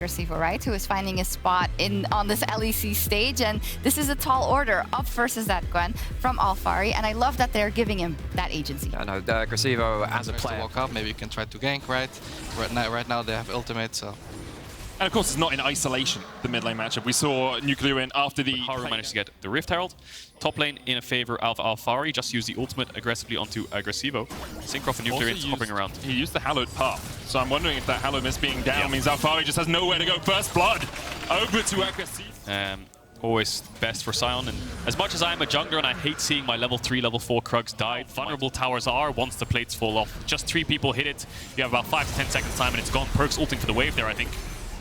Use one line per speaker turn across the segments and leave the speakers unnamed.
Receiver, right, who is finding a spot on this LEC stage, and this is a tall order up versus that Gwen from Alphari, and I love that they're giving him that agency.
I know Grasivo as a player.
Walk up, maybe you can try to gank, right? Right now they have ultimate, so.
And of course, it's not in isolation, the mid lane matchup. We saw Nuclear in after the...
Haru managed to get the Rift Herald. Top lane in a favor of Alphari, just used the ultimate aggressively onto Grasivo. Syncroft and Nuclear hopping around.
He used the Hallowed Path, so I'm wondering if that Hallowed Mist being down means Alphari just has nowhere to go. First blood over to Grasivo.
Always best for Sion, and as much as I am a jungler and I hate seeing my level 3, level 4 Krugs die, vulnerable towers are once the plates fall off. Just 3 people hit it, you have about 5 to 10 seconds time and it's gone. Perks ulting for the wave there, I think.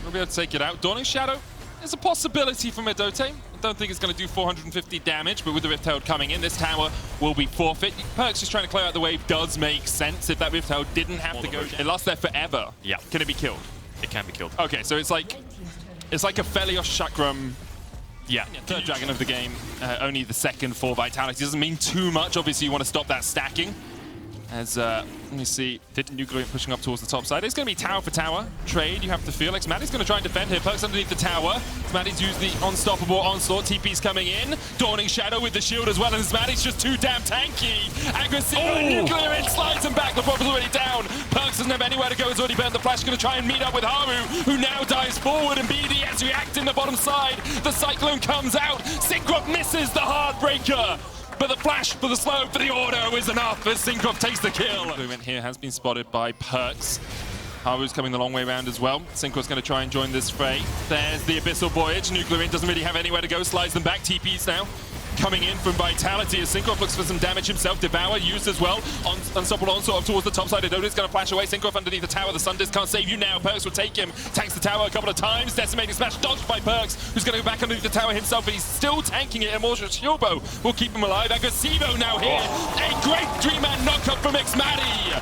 We'll be able to take it out. Dawning Shadow is a possibility from Midote. I don't think it's going to do 450 damage, but with the Rift Herald coming in, this tower will be forfeit. Perks just trying to clear out the wave does make sense if that Rift Herald didn't have to go. It lasts there forever.
Yeah.
Can it be killed?
It can be killed.
Okay, so it's like a Felios Chakram.
Yeah.
Third dragon of the game, only the second for Vitality. Doesn't mean too much. Obviously, you want to stop that stacking. As, let me see, Nuclear pushing up towards the top side. It's going to be tower for tower. Trade, you have to feel. Xmatty's going to try and defend here. Perks underneath the tower. Xmatty's used the unstoppable onslaught. TP's coming in. Dawning Shadow with the shield as well. And Xmatty's just too damn tanky. Aggressive. Nuclear in, slides him back. The Prop's already down. Perks doesn't have anywhere to go. He's already burned the flash. Going to try and meet up with Haru, who now dives forward. And BDS reacting the bottom side. The Cyclone comes out. Syncroft misses the Heartbreaker. But the flash for the slow for the auto is enough as Syncroft takes the kill. Movement here has been spotted by Perks. Haru's coming the long way around as well. Syncroft's going to try and join this fray. There's the Abyssal Voyage. Nuclear doesn't really have anywhere to go. Slides them back. TP's now coming in from Vitality as Syncroft looks for some damage himself. Devour used as well. Unstoppable onslaught towards the top side. Adonis going to flash away. Syncroft underneath the tower. The Sun Disc can't save you now. Perks will take him. Tanks the tower a couple of times. Decimating smash dodged by Perks, who's going to go back underneath the tower himself, but he's still tanking it. Immortal Shilbo will keep him alive. Agresivo now here. A great 3-man knockup from Xmatty.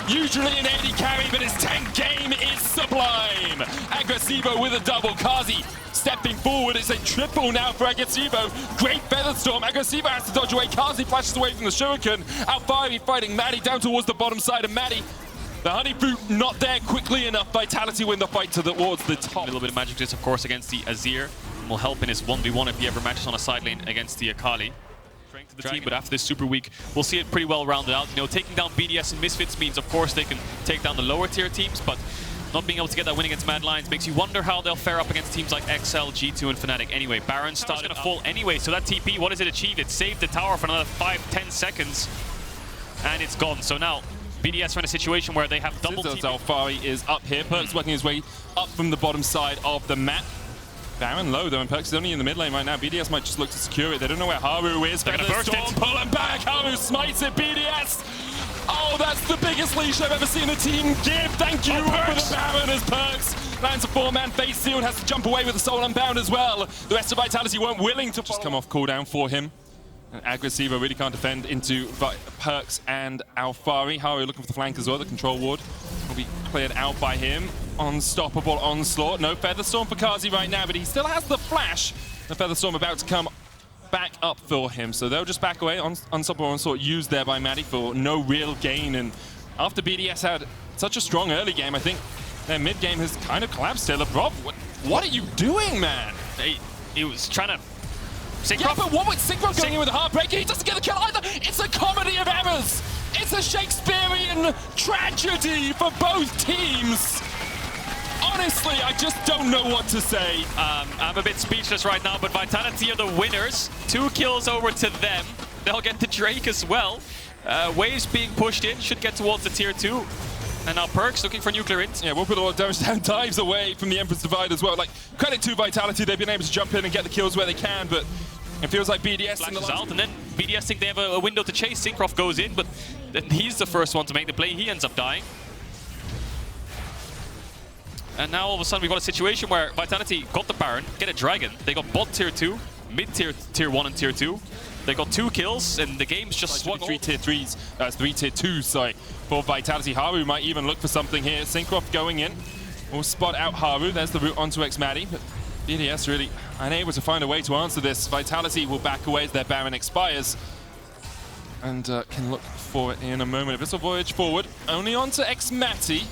Usually an AD carry, but his tank game is sublime. Agresivo with a double. Kazi stepping forward. It's a triple now for Agresivo. Great Featherstorm. Agresivo has to dodge away. Kazi flashes away from the Shuriken. Alphari fighting Maddie down towards the bottom side of Maddie. The Honey Fruit not there quickly enough. Vitality win the fight towards the top.
A little bit of magic resist, of course, against the Azir. Will help in his 1v1 if he ever matches on a side lane against the Akali. Strength of the team, but after this super week, we'll see it pretty well rounded out. You know, taking down BDS and Misfits means, of course, they can take down the lower tier teams, but not being able to get that win against Mad Lions makes you wonder how they'll fare up against teams like XL, G2, and Fnatic. Anyway, Baron started going to fall anyway, so that TP, what does it achieve? It saved the tower for another 5-10 seconds, and it's gone. So now, BDS are in a situation where they have double TP.
Alphari is up here. Perks working his way up from the bottom side of the map. Baron low though, and Perks is only in the mid lane right now. BDS might just look to secure it. They don't know where Haru is.
They're going to burst it.
Pull him back. Haru smites it. BDS. Oh, that's the biggest leash I've ever seen a team give. Thank you for the Baron as Perks lands a 4-man face sealed. Has to jump away with the Soul Unbound as well. The rest of Vitality weren't willing to just come off cooldown for him. And Agresivo really can't defend into Perks and Alphari. Haru looking for the flank as well. The control ward will be cleared out by him. Unstoppable onslaught. No Featherstorm for Kazi right now, but he still has the flash. The Featherstorm about to come back up for him, so they'll just back away. Unstoppable onslaught used there by Maddie for no real gain, and after BDS had such a strong early game, I think their mid game has kind of collapsed. Taylor, Rob, what are you doing, man?
He was trying to... Syncroft.
Yeah, but what was Syncroft going in with a Heartbreaker? He doesn't get the kill either. It's a comedy of errors. It's a Shakespearean tragedy for both teams. Honestly, I just don't know what to say.
I'm a bit speechless right now, but Vitality are the winners. 2 kills over to them. They'll get the Drake as well. Waves being pushed in, should get towards the tier 2. And now Perks looking for Nuclear int.
Yeah, we'll put all those down, dives away from the Empress Divide as well. Like, credit to Vitality, they've been able to jump in and get the kills where they can, but it feels like BDS
flashes out, and then BDS think they have a window to chase. Syncroft goes in, but then he's the first one to make the play. He ends up dying. And now all of a sudden we've got a situation where Vitality got the Baron, get a Dragon. They got bot tier 2, mid tier 1 and tier 2. They got 2 kills, and the game's just swung.
3 tier 3s, 3 tier 2s, sorry, for Vitality. Haru might even look for something here. Syncroft going in. We'll spot out Haru. There's the route onto Xmatty. But BDS really unable to find a way to answer this. Vitality will back away as their Baron expires. And can look for it in a moment. Abyssal Voyage forward. Only onto Xmatty.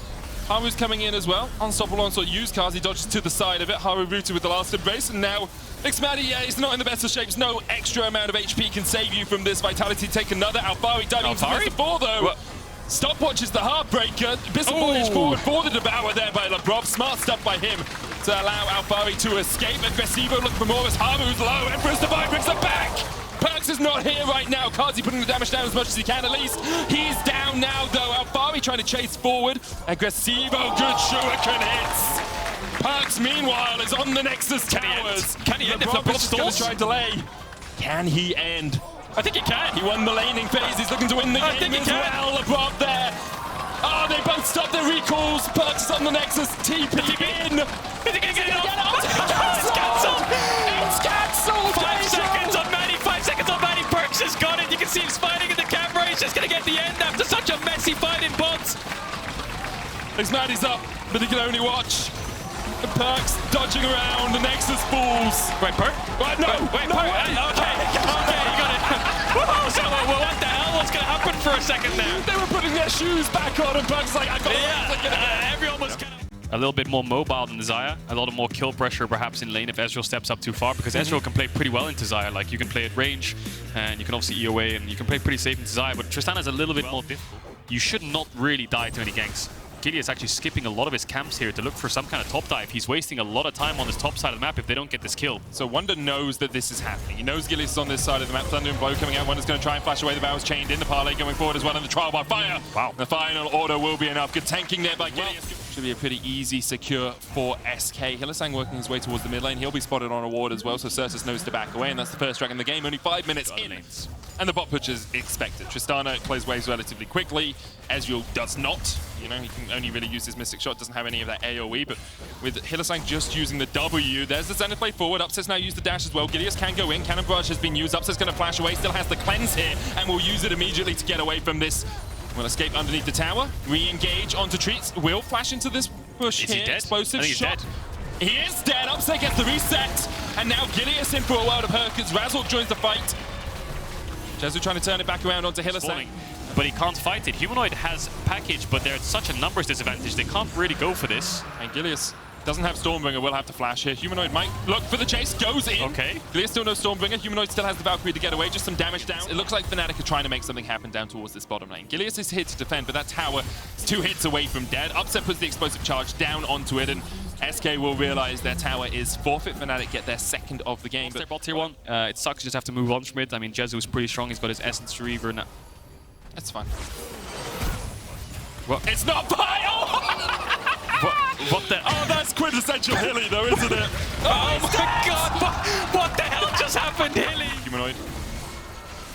Haru's coming in as well. Unstoppable onslaught used. Kazi dodges to the side of it. Haru rooted with the last embrace, and now Xmadi, yeah, he's not in the best of shapes. No extra amount of HP can save you from this. Vitality take another. Alfari diving into the ball though. What? Stopwatch is the Heartbreaker. Bissell voyage forward for the Devour there by Lebrov. Smart stuff by him to allow Alfari to escape. Aggressivo looking for more as Haru's low. Emperor's Divine brings them back. Perks is not here right now. Kazi putting the damage down as much as he can at least. He's down now though. Alfari trying to chase forward. Aggressivo, good shuriken hits. Perks meanwhile is on the Nexus towers.
Can he end if Lebrov stalls?
Try to delay. Can he end?
I think he can.
He won the laning phase. He's looking to win the game as well. Lebrov there. Oh, they both stopped their recalls. Perks is on the Nexus. TP in.
Is he going to get it off?
It's cancelled. It's cancelled.
5 seconds on Manny. 5 seconds on Manny. Perks has got it. You can see him fighting in the camera. He's just going to get the end after such a messy fight in bots.
Xmadi's up, but he can only watch. Perks dodging around. The Nexus falls.
Wait, Perk?
Wait, no.
Wait, Perk. Okay, you got it. Whoa, so, well, what the hell? What's going to happen for a second there?
They were putting their shoes back on, and Perks like, I got
it. Everyone was kind of a little bit more mobile than Xayah. A lot of more kill pressure perhaps in lane if Ezreal steps up too far, because Ezreal can play pretty well into Xayah. Like, you can play at range, and you can obviously EOA, and you can play pretty safe into Xayah, but Tristana's a little bit more difficult. You should not really die to any ganks. Gilly is actually skipping a lot of his camps here to look for some kind of top dive. He's wasting a lot of time on this top side of the map if they don't get this kill.
So Wonder knows that this is happening. He knows Gilly is on this side of the map. Thunder and Blow coming out. Wonder's going to try and flash away. The Bowers chained in. The parlay going forward as well. And the trial by fire.
Wow.
The final order will be enough. Good tanking there by Gilly. Should be a pretty easy secure for SK. Hylissang working his way towards the mid lane. He'll be spotted on a ward as well, so Certus knows to back away, and that's the first drag in the game. Only 5 minutes in, and the bot push is expected. Tristana plays waves relatively quickly. Ezreal does not. You know, he can only really use his Mystic Shot, doesn't have any of that AoE, but with Hylissang just using the W, there's the Zenith play forward. Upset's now used the dash as well. Gideus can go in. Cannon Barrage has been used. Upset's going to flash away, still has the cleanse here, and will use it immediately to get away from this. Will escape underneath the tower, re-engage onto Treats, will flash into this push
here.
Is he dead? Explosive shot.
Dead.
He is dead. Upset gets the reset, and now Gideus in for a world of hurt as Razork joins the fight. Jezu trying to turn it back around onto Hylissang.
But he can't fight it. Humanoid has package, but they're at such a numbers disadvantage. They can't really go for this.
And Gideus doesn't have Stormbringer, will have to flash here. Humanoid might look for the chase, goes in.
Okay.
Gideus still no Stormbringer. Humanoid still has the Valkyrie to get away, just some damage down. It looks like Fnatic are trying to make something happen down towards this bottom lane. Gideus is here to defend, but that tower is 2 hits away from dead. Upset puts the explosive charge down onto it, and SK will realize their tower is forfeit. Fnatic get their second of the game.
Their bot tier 1. It sucks, you just have to move on from it. I mean, Jezu is pretty strong. He's got his Essence Reaver now.
That's fine. Well, it's not fire!
What the?
Oh, that's quintessential Hilly though, isn't it?
Oh my god! What the hell just happened, Hilly?
Humanoid.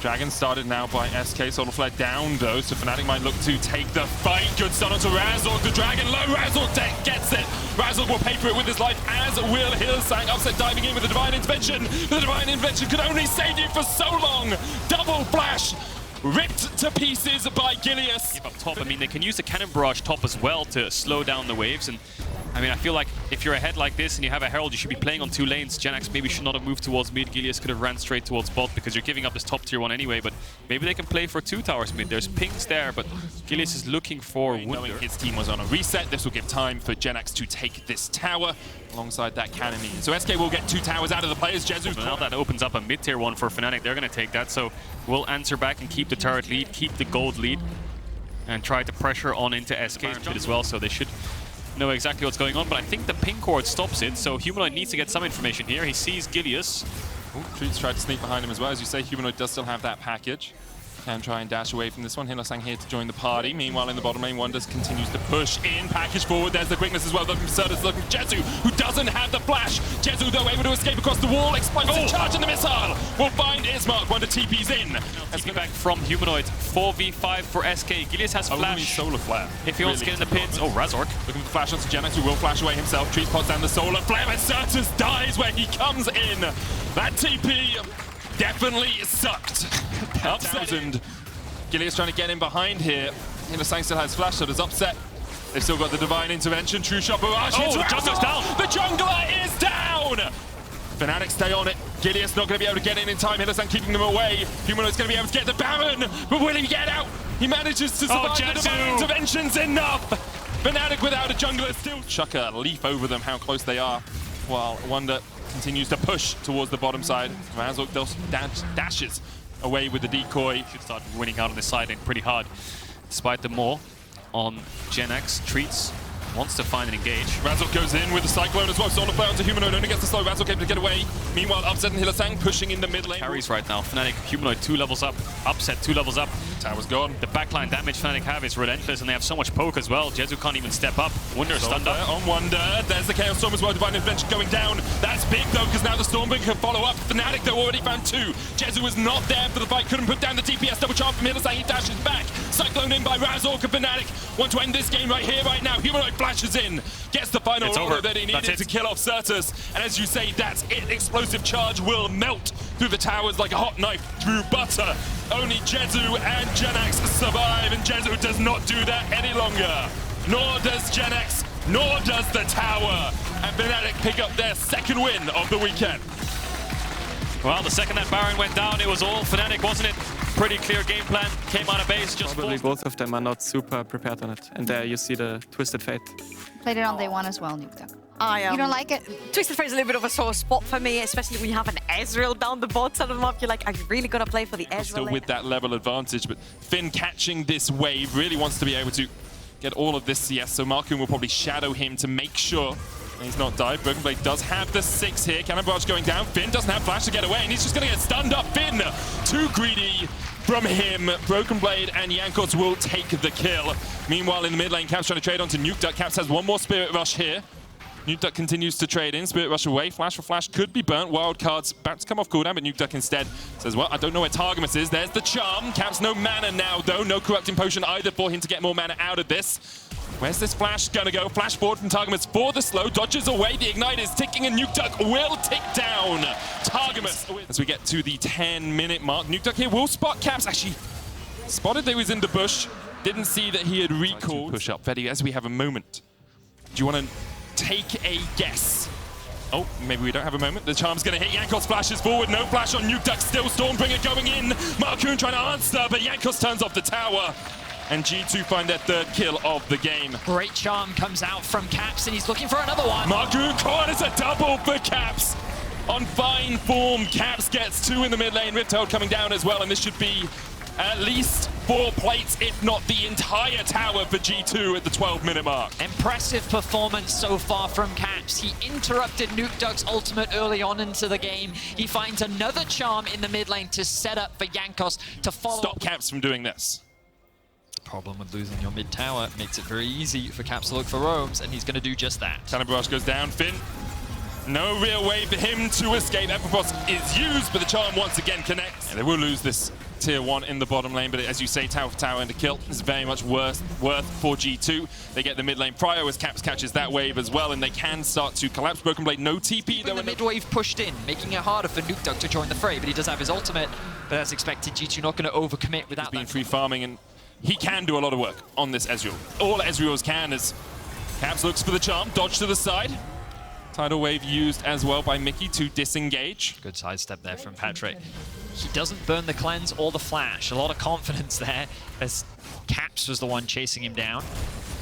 Dragon started now by SK. Solar Flare down though, so Fnatic might look to take the fight. Good stun onto Razork. The Dragon low. Razork gets it. Razork will pay for it with his life, as will Hylissang. Upset diving in with the Divine Intervention. The Divine Intervention could only save you for so long. Double flash. Ripped to pieces by Gileas.
Up top, I mean, they can use the Cannon Barrage top as well to slow down the waves. And I mean, I feel like if you're ahead like this and you have a Herald, you should be playing on 2 lanes. Genax maybe should not have moved towards mid. Gileas could have ran straight towards bot because you're giving up this top tier 1 anyway. But maybe they can play for 2 towers mid. There's pings there, but Gileas is looking for
knowing his team was on a reset. This will give time for Genax to take this tower alongside that cannon. So SK will get 2 towers out of the players. Jezu.
Now that opens up a mid tier 1 for Fnatic. They're going to take that. So we'll answer back and keep the turret lead, keep the gold lead, and try to pressure on into SK as well. So they should know exactly what's going on, but I think the ping cord stops it, so Humanoid needs to get some information here. He sees Gileas.
Treats tried to sneak behind him as well. As you say, Humanoid does still have that package. Can try and dash away from this one. Hylissang here to join the party. Meanwhile, in the bottom lane, Wonders continues to push in. Package forward. There's the quickness as well. Looking for Certus, looking for Jezu, who doesn't have the flash. Jezu, though, able to escape across the wall. Explosive charge in the missile. Will find Ismark. Wonder TP's in.
Let's get back from Humanoid. 4v5 for SK. Gileas has flash.
Only Solar Flare.
If he wants to get in the pits. Oh, Razork.
Looking for flash onto Genax, who will flash away himself. Trees pots down the Solar Flare, and Certus dies where he comes in. That TP definitely sucked. Upset. Gileas trying to get in behind here. Hylissang still has flash, so there's Upset. They've still got the Divine Intervention. True Shot Barrage.
Oh, the jungler's down.
The jungler is down. Fnatic stay on it. Gileas not going to be able to get in time. Hylissang keeping them away. Humanoid's going to be able to get the Baron, but will he get out? He manages to survive. The Divine Intervention's enough. Fnatic without a jungler still chuck a leaf over them, how close they are, while Wonder continues to push towards the bottom side. Razork dashes away with the decoy.
Should start winning out on this side lane pretty hard. Despite the more on Gen X, Treats wants to find and engage.
Razork goes in with the Cyclone as well. Solo player onto Humanoid, only gets the slow. Razork able to get away. Meanwhile, Upset and Hylissang pushing in the mid lane.
Carries right now. Fnatic, Humanoid 2 levels up. Upset 2 levels up.
Tower's gone.
The backline damage Fnatic have is relentless, and they have so much poke as well. Jezu can't even step up. Wunder stunned up.
On Wonder. There's the Chaos Storm as well. Divine Intervention going down. That's big though, because now the Stormbringer can follow up. Fnatic though already found 2. Jezu was not there for the fight. Couldn't put down the DPS. Double charm from Hylissang. He dashes back. Cyclone in by Razork and Fnatic. Want to end this game right here, right now. Humanoid flashes in. Gets the final order that he needed to kill off Certus. And as you say, that's it. Explosive charge will melt through the towers like a hot knife through butter. Only Jezu and Genax survive, and Jezu does not do that any longer. Nor does Genax, nor does the tower. And Fnatic pick up their second win of the weekend.
Well, the second that Baron went down, it was all Fnatic, wasn't it? Pretty clear game plan, came out of base, just
Probably both of them are not super prepared on it. And there you see the Twisted Fate.
Played it on day one as well, Nukeduck.
You
don't like it?
Twisted Fate is a little bit of a sore spot for me, especially when you have an Ezreal down the bot side of the map. You're like, I'm really gonna play for the Ezreal.
Still with that level advantage, but Finn catching this wave really wants to be able to get all of this CS, so Markun will probably shadow him to make sure he's not died. Broken Blade does have the 6 here. Cannon Barrage going down. Finn doesn't have flash to get away, and he's just going to get stunned up. Finn, too greedy from him. Broken Blade and Jankos will take the kill. Meanwhile, in the mid lane, Caps trying to trade onto Nukeduck. Caps has one more Spirit Rush here. Nukeduck continues to trade in. Spirit Rush away. Flash for Flash could be burnt. Wild Card's about to come off cooldown, but Nukeduck instead says, well, I don't know where Targamas is. There's the charm. Caps no mana now, though. No Corrupting Potion either for him to get more mana out of this. Where's this Flash gonna go? Flash forward from Targamas for the slow. Dodges away. The Ignite is ticking, and Nukeduck will tick down Targamas. As we get to the 10-minute mark, Nukeduck here will spot Caps. Actually, spotted that he was in the bush. Didn't see that he had recalled. Push up, Fetty, as we have a moment. Do you want to take a guess? Oh, maybe we don't have a moment. The charm's going to hit. Jankos flashes forward. No flash on Nukeduck. Still Stormbringer going in. Markun trying to answer, but Jankos turns off the tower. And G2 find their 3rd kill of the game.
Great charm comes out from Caps, and he's looking for another one.
Markun corners a double for Caps. On fine form, Caps gets 2 in the mid lane. Rifthold coming down as well, and this should be at least 4 plates, if not the entire tower for G2 at the 12-minute mark.
Impressive performance so far from Caps. He interrupted Nukeduck's ultimate early on into the game. He finds another charm in the mid lane to set up for Jankos to follow.
Stop Caps from doing this.
Problem with losing your mid tower makes it very easy for Caps to look for roams, and he's going to do just that.
Cannon Barrage goes down. Finn, no real way for him to escape. Epiphos is used, but the charm once again connects. And they will lose this tier 1 in the bottom lane, but as you say, tower for tower and a kill is very much worth for G2. They get the mid lane prio as Caps catches that wave as well, and they can start to collapse. Broken Blade, no TP.
The mid wave pushed in, making it harder for Nukeduck to join the fray, but he does have his ultimate. But as expected, G2 not going to overcommit without
that. He's been free farming, and he can do a lot of work on this Ezreal. All Ezreals can, as Caps looks for the charm, dodge to the side. Tidal Wave used as well by Mickey to disengage.
Good sidestep there from Patrick. He doesn't burn the cleanse or the flash. A lot of confidence there, as Caps was the one chasing him down.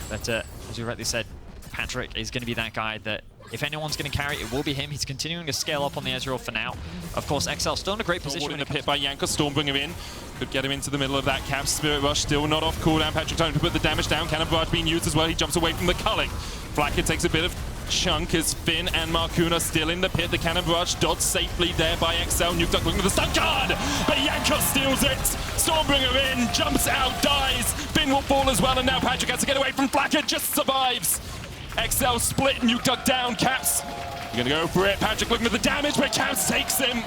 But as you rightly said, Patrick is going to be that guy that if anyone's going to carry it, it will be him. He's continuing to scale up on the Ezreal for now. Of course, XL still in a great position.
In the pit by Jankos, Stormbringer in. Could get him into the middle of that Cap. Spirit Rush still not off cooldown. Patrick trying to put the damage down. Cannon Barrage being used as well. He jumps away from the culling. Flacker takes a bit of chunk as Finn and Markun are still in the pit. The Cannon Barrage dodged safely there by XL. Nukeduck looking for the stun card, but Jankos steals it. Stormbringer in, jumps out, dies. Finn will fall as well, and now Patrick has to get away from Flacker, just survives. XL split, Nukeduck down. Caps, you're gonna go for it. Patrick looking for the damage, but Caps takes him.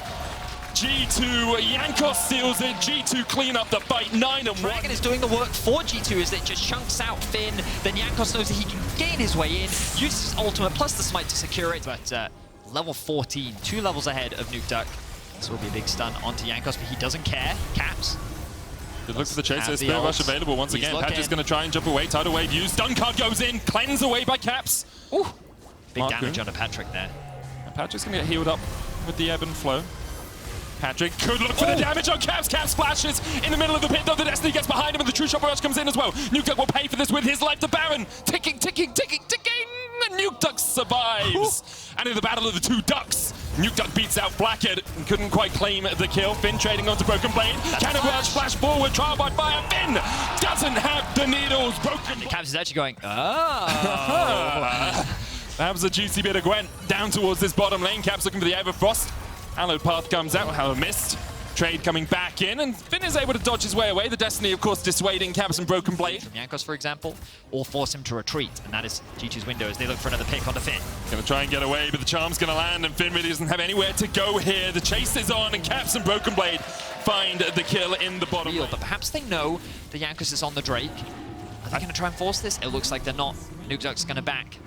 G2, Jankos steals it. G2 clean up the fight, 9-1.
Dragon is doing the work for G2 as it just chunks out Finn. Then Jankos knows that he can gain his way in, uses his ultimate plus the smite to secure it. But level 14, 2 levels ahead of Nukeduck. This will be a big stun onto Jankos, but he doesn't care. Caps.
Good look for the chase. There's Spirit Rush available once again. Patrick's going to try and jump away. Tidal Wave used. Stun card goes in. Cleanse away by Caps.
Ooh. Big damage onto Patrick there.
And Patrick's going to get healed up with the ebb and flow. Patrick could look for the damage on Caps. Caps flashes in the middle of the pit, though the Destiny gets behind him, and the True Shot Barrage comes in as well. Nukeduck will pay for this with his life. The Baron ticking, ticking, ticking, ticking. And Nukeduck survives. And in the battle of the two ducks, Nukeduck beats out Blackhead and couldn't quite claim the kill. Finn trading onto Broken Blade. Cannon Barrage flash forward, trial by fire. Finn doesn't have the needles. Broken.
Caps is actually going,
That was a juicy bit of Gwen down towards this bottom lane. Caps looking for the Everfrost. Hallowed Path comes out. Hallowed Mist. Trade coming back in, and Finn is able to dodge his way away. The Destiny, of course, dissuading Caps and Broken Blade.
From Jankos, for example, or force him to retreat, and that is G2's window as they look for another pick onto Finn.
Gonna try and get away, but the charm's gonna land, and Finn really doesn't have anywhere to go here. The chase is on, and Caps and Broken Blade find the kill in the bottom lane.
But perhaps they know the Jankos is on the Drake. Are they gonna try and force this? It looks like they're not. Nukeduck's gonna back.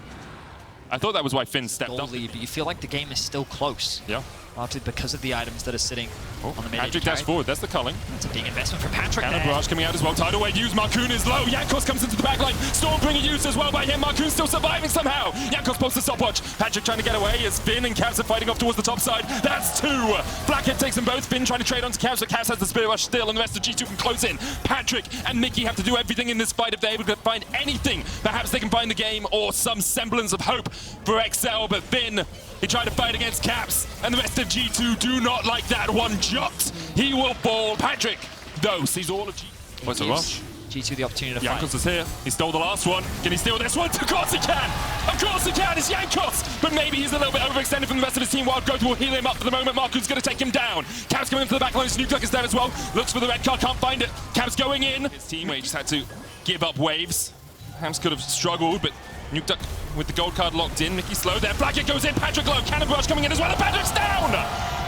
I thought that was why Finn stepped
Goal
up.
lead, but you feel like the game is still close.
Yeah.
Largely because of the items that are sitting on the mid.
Patrick dash forward, that's the culling.
That's a big investment for Patrick
Cannon
there.
Barrage coming out as well. Tidal Wave used. Marcoon is low. Jankos comes into the back line. Stormbringer used as well by him. Marcoon still surviving somehow. Jankos posts the stopwatch. Patrick trying to get away as Finn and Caps are fighting off towards the top side. That's two. Blackhead takes them both. Finn trying to trade onto Caps, but Caps has the Spirit Rush still, and the rest of G2 can close in. Patrick and Mickey have to do everything in this fight if they're able to find anything. Perhaps they can find the game or some semblance of hope for XL, but Finn, he tried to fight against Caps, and the rest of G2 do not like that one jot. He will fall. Patrick, though, sees all of G2. What's the rush?
G2 the opportunity to
Jankos
fight.
is here. He stole the last one. Can he steal this one? Of course he can! Of course he can! It's Jankos! But maybe he's a little bit overextended from the rest of his team. Wild Growth will heal him up for the moment. Marcoon's going to take him down. Caps coming into the back line. Nukeduck is there as well. Looks for the red card. Can't find it. Caps going in. His teammate just had to give up waves. Hams could have struggled, but Nukeduck with the gold card locked in. Mickey slow there. Blackhead goes in. Patrick low. Cannon Barrage coming in as well. And Patrick's down!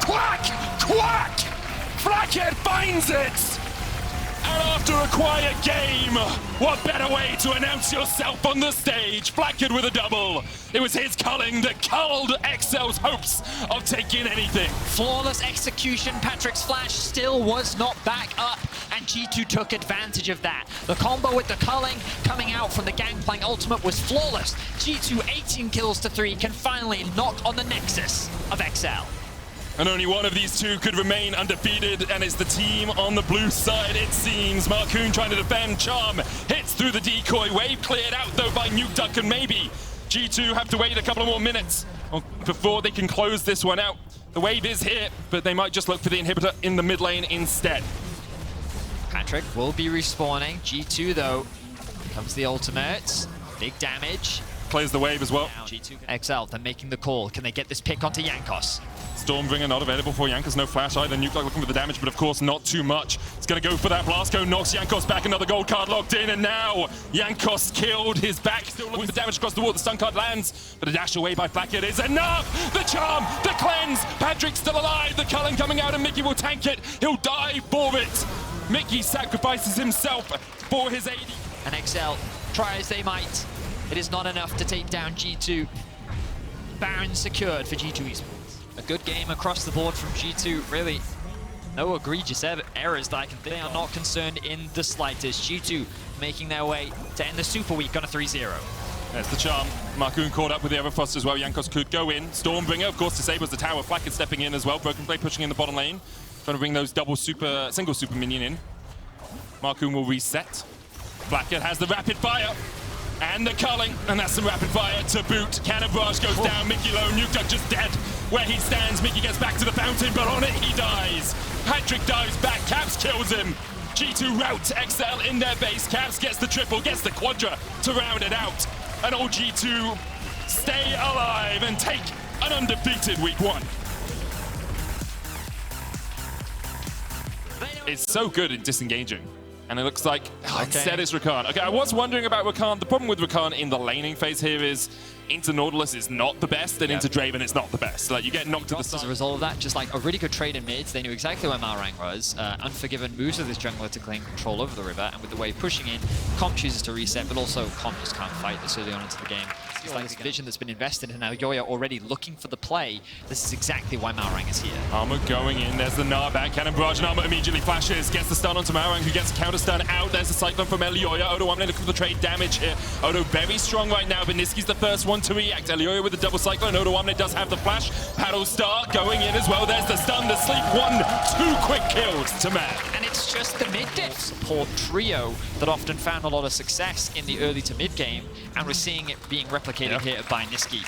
Quack! Quack! Blackhead finds it! And after a quiet game, what better way to announce yourself on the stage? Blackhead with a double. It was his culling that culled XL's hopes of taking anything.
Flawless execution. Patrick's flash still was not back up, and G2 took advantage of that. The combo with the culling coming out from the Gangplank ultimate was flawless. G2 18 kills to 3 can finally knock on the nexus of XL.
And only one of these two could remain undefeated, and it's the team on the blue side, it seems. Marcoon trying to defend. Charm hits through the decoy. Wave cleared out, though, by Nukeduck, and maybe G2 have to wait a couple of more minutes before they can close this one out. The wave is here, but they might just look for the inhibitor in the mid lane instead.
Patrick will be respawning. G2, though, comes the ultimate. Big damage.
Clears the wave as well.
G2 XL, they're making the call. Can they get this pick onto Jankos?
Stormbringer not available for Jankos, no flash either. Nukeduck looking for the damage, but of course not too much. It's going to go for that blast cone, knocks Jankos back, another gold card locked in, and now Jankos killed his back. Still looking for damage across the wall, the stun card lands, but a dash away by Blackhead is enough! The charm, the cleanse, Patrick's still alive, the culling coming out, and Mickey will tank it. He'll die for it. Mickey sacrifices himself for his AD.
And XL, try as they might, it is not enough to take down G2. Baron secured for G2 Esports. A good game across the board from G2, really. No egregious errors that I can think. They are not concerned in the slightest. G2 making their way to end the Super Week on a 3-0.
There's the charm. Marcoon caught up with the Everfrost as well. Jankos could go in. Stormbringer, of course, disables the tower. Blackhead stepping in as well. Broken Blade pushing in the bottom lane. Trying to bring those single super minion in. Marcoon will reset. Blackhead has the rapid fire. And the culling, and that's some rapid fire to boot. Cannon Barrage goes down, Mickey low, Nukeduck just dead. Where he stands, Mickey gets back to the fountain, but on it he dies. Patrick dives back, Caps kills him. G2 rout XL in their base. Caps gets the triple, gets the quadra to round it out. And all G2 stay alive and take an undefeated week 1. It's so good at disengaging. And it looks like, instead it's Rakan. Okay, I was wondering about Rakan. The problem with Rakan in the laning phase here is into Nautilus is not the best, and into Draven it's not the best. Like, you get knocked to the side.
As a result of that, just like a really good trade in mids, they knew exactly where Malrang was. Unforgiven moves with this jungler to claim control over the river, and with the wave pushing in, Comp chooses to reset, but also Comp just can't fight this early on into the game. It's like this vision that's been invested in now. Yoya already looking for the play. This is exactly why Malrang is here.
Armor going in. There's the Gnar back. Cannon Barrage and Armor immediately flashes. Gets the stun onto Malrang, who gets a counter stun out. There's the Cyclone from Yoya. Odo Wamley looking for the trade damage here. Odo very strong right now, but Niski's the first one one to react. Elioya with the double cyclone. Odoamne does have the flash. Paddle Star going in as well. There's the stun, the sleep. 1-2 quick kills to Mad.
And it's just the mid-diff support trio that often found a lot of success in the early to mid-game, and we're seeing it being replicated here by Nisqy.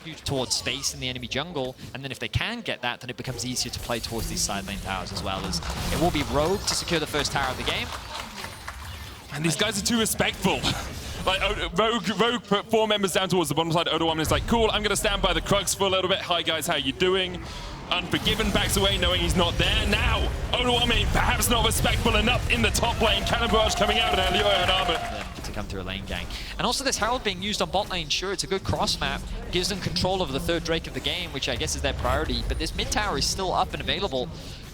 Huge towards space in the enemy jungle, and then if they can get that, then it becomes easier to play towards these side lane towers as well. As it will be Rogue to secure the first tower of the game.
And these guys are too respectful. Like, Rogue put 4 members down towards the bottom side. Odoamne is like, cool, I'm going to stand by the Krugs for a little bit. Hi, guys, how you doing? Unforgiven backs away, knowing he's not there. Now, Odoamne perhaps not respectful enough in the top lane. Cannon Barrage coming out, and Elioya and Armut
To come through a lane gang. And also this Herald being used on bot lane, sure, it's a good cross map, gives them control over the third Drake of the game, which I guess is their priority, but this mid tower is still up and available,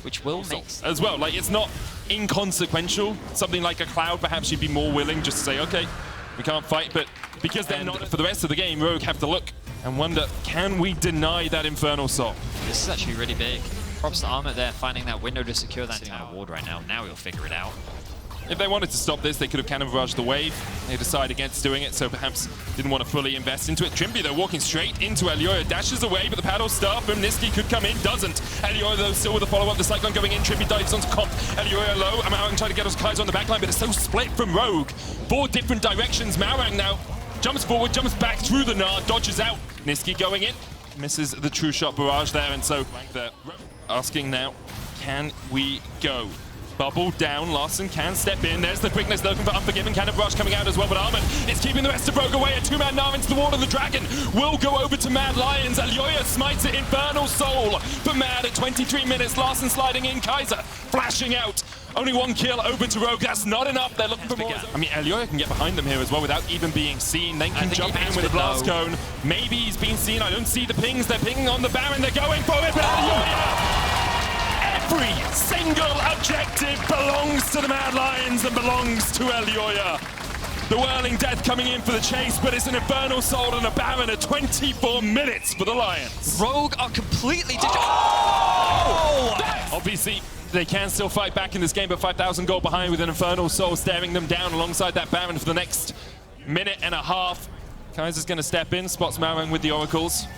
which will make...
As well, like, it's not inconsequential. Something like a Cloud, perhaps you'd be more willing just to say, okay, we can't fight, but because they're not for the rest of the game, Rogue have to look and wonder, can we deny that Infernal Soul?
This is actually really big. Props to Armut there, finding that window to secure that tower ward right now. Now we'll figure it out.
If they wanted to stop this, they could have Cannon Barraged the wave. They decide against doing it, so perhaps didn't want to fully invest into it. Trimby, though, walking straight into Elioya, dashes away, but the paddle star from Nisqy could come in, doesn't. Elioya, though, still with the follow-up, the Cyclone going in, Trimby dives onto Comp. Elioya low, Maurang trying to get us Kaiser on the backline, but it's so split from Rogue. 4 different directions. Maurang now jumps forward, jumps back through the Gnar, dodges out. Nisqy going in, misses the true shot barrage there, and so they're asking now, can we go? Bubble down, Larssen can step in. There's the quickness looking for Unforgiven. Cannon Barrage coming out as well, but Armut is keeping the rest of Rogue away. A 2-man Gnar into the wall of the Dragon will go over to Mad Lions. Elioya smites it. Infernal Soul for Mad at 23 minutes. Larssen sliding in. Kaiser flashing out. Only 1 kill over to Rogue. That's not enough. They're looking for more. I mean, Elioya can get behind them here as well without even being seen. Then can jump in with a blast cone. Maybe he's been seen. I don't see the pings. They're pinging on the Baron. They're going for it, but Elioya! Every single objective belongs to the Mad Lions and belongs to Elioya. The Whirling Death coming in for the chase, but it's an Infernal Soul and a Baron at 24 minutes for the Lions.
Rogue are completely...
Obviously, they can still fight back in this game, but 5,000 gold behind with an Infernal Soul staring them down alongside that Baron for the next minute and a half. Kaiser's going to step in, spots Maurang with the Oracles.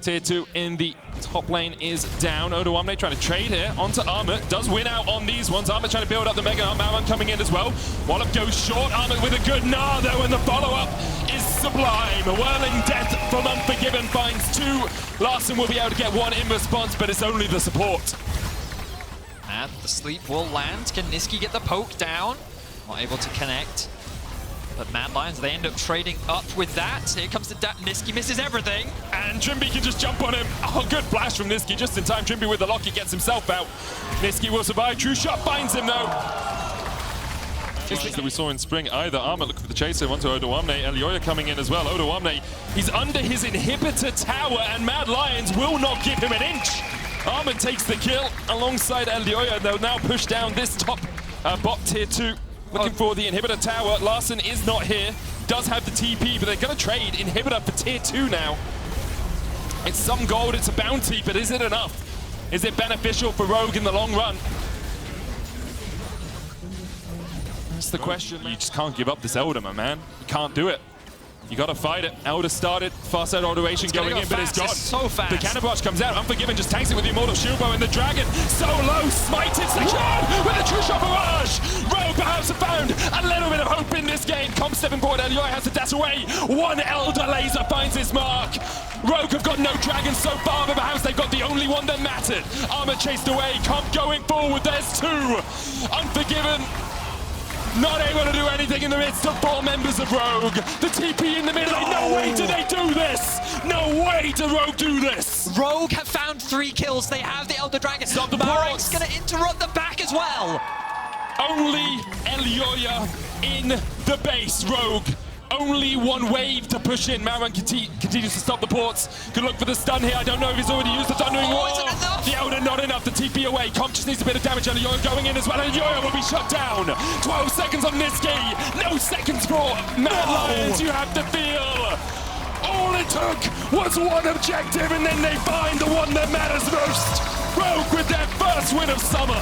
Tier 2 in the top lane is down. Odoamne trying to trade here onto Armut. Does win out on these ones. Armut trying to build up the Mega. Maurang coming in as well. Wallop goes short. Armut with a good Gnar though, and the follow-up is sublime. A Whirling Death from Unforgiven finds 2. Larssen will be able to get 1 in response, but it's only the support.
And the sleep will land. Can Nisqy get the poke down? Not able to connect. But Mad Lions, they end up trading up with that. Here comes the Nisqy, misses everything.
And Trimby can just jump on him. Oh, good flash from Nisqy just in time. Trimby with the lock, he gets himself out. Nisqy will survive. True shot finds him though. That we saw in spring either. Armut looking for the chaser onto Odoamne. Elioya coming in as well. Odoamne, he's under his inhibitor tower, and Mad Lions will not give him an inch. Armut takes the kill alongside Elioya. They'll now push down this top bot tier 2. Looking for the inhibitor tower. Larssen is not here. Does have the TP, but they're going to trade inhibitor for tier 2 now. It's some gold, it's a bounty, but is it enough? Is it beneficial for Rogue in the long run? That's the question. You just can't give up this Elder, my man. You can't do it. You gotta fight it. Elder started, fast out automation going in, but it's gone.
So fast.
The Cannon Barrage comes out. Unforgiven just tanks it with the Immortal Shieldbow, and the Dragon so low, smited secured with a true shot barrage. Rogue perhaps have found a little bit of hope in this game. Comp stepping forward, Elioya has to dash away. 1 Elder laser finds his mark. Rogue have got no Dragon so far, but perhaps they've got the only one that mattered. Armut chased away, Comp going forward, there's 2. Unforgiven not able to do anything in the midst of 4 members of Rogue. The TP in the middle. No way do they do this. No way do Rogue do this.
Rogue have found 3 kills. They have the Elder Dragon.
Stop the
Maurang's going to interrupt the back as well.
Only Elioya in the base. Rogue. Only 1 wave to push in. Maurang continues to stop the ports. Good look for the stun here. I don't know if he's already used the thundering wall.
Is it enough?
The Elder not enough. The TP away. Comp just needs a bit of damage. Elioya going in as well. Elioya will be shut down. 12 seconds on Nisqy. No seconds for Mad Lions. You have to feel. All it took was 1 objective, and then they find the one that matters most. Rogue with their first win of summer.